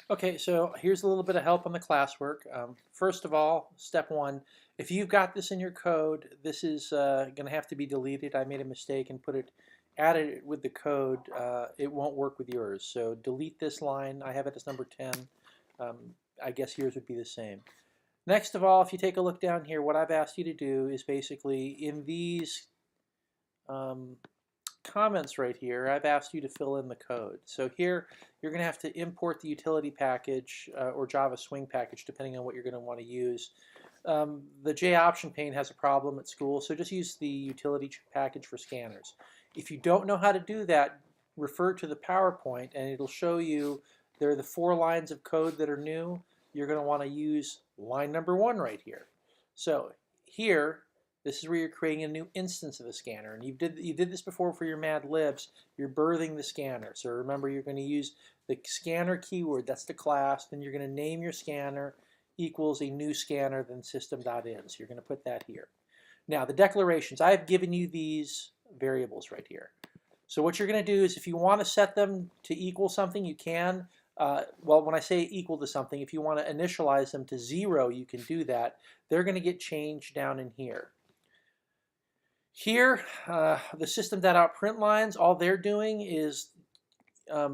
Okay, so here's a little bit of help on the classwork. First of all, step one, if you've got this in your code, this is going to have to be deleted. I made a mistake and added it with the code. It won't work with yours. So delete this line. I have it as number 10. Um, I guess yours would be the same. Next of all, if you take a look down here, what I've asked you to do is basically in these um, comments right here, I've asked you to fill in the code. So here, you're going to have to import the utility package or Java Swing package, depending on what you're going to want to use. The JOption pane has a problem at school, so just use the utility package for scanners. If you don't know how to do that, refer to the PowerPoint, and it'll show you there are the 4 lines of code that are new. You're going to want to use line number 1 right here. So here, this is where you're creating a new instance of a scanner. And you did this before for your Mad Libs. You're birthing the scanner. So remember, you're going to use the scanner keyword. That's the class. Then you're going to name your scanner equals a new scanner, then system.in. So you're going to put that here. Now, the declarations. I've given you these variables right here. So what you're going to do is if you want to set them to equal something, you can. Well, when I say equal to something, if you want to initialize them to 0, you can do that. They're going to get changed down in here. Here, the system.out print lines, all they're doing is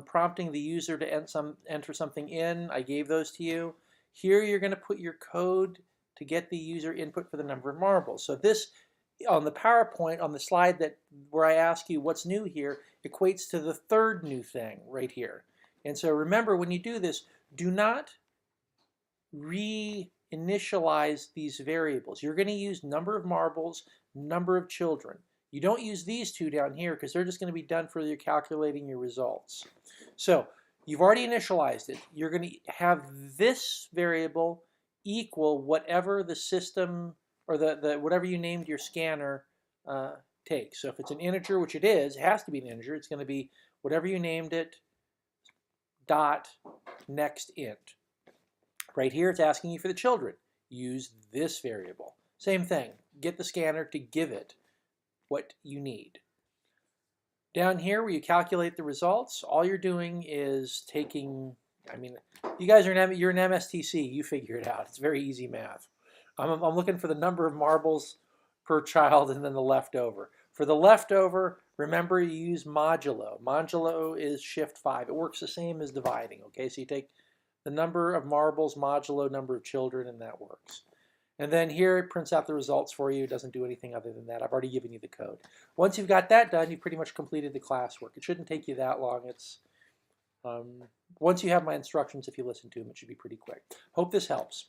prompting the user to enter something in. I gave those to you. Here you're going to put your code to get the user input for the number of marbles. So this, on the PowerPoint, on the slide where I ask you what's new here, equates to the 3rd new thing right here. And so remember, when you do this, do not reinitialize these variables. You're going to use number of marbles, number of children. You don't use these 2 down here because they're just going to be done for your calculating your results. So you've already initialized it. You're going to have this variable equal whatever the system or whatever you named your scanner takes. So if it's an integer, which it is, it has to be an integer. It's going to be whatever you named it dot next int. Right here, it's asking you for the children. Use this variable. Same thing. Get the scanner to give it what you need. Down here, where you calculate the results, all you're doing is taking, you guys you're an MSTC. You figure it out. It's very easy math. I'm looking for the number of marbles per child and then the leftover. For the leftover, remember you use modulo. Modulo is shift 5. It works the same as dividing, okay? So you take the number of marbles modulo number of children, and that works. And then here it prints out the results for you. It doesn't do anything other than that. I've already given you the code. Once you've got that done, you've pretty much completed the classwork. It shouldn't take you that long. Once you have my instructions, if you listen to them, it should be pretty quick. Hope this helps.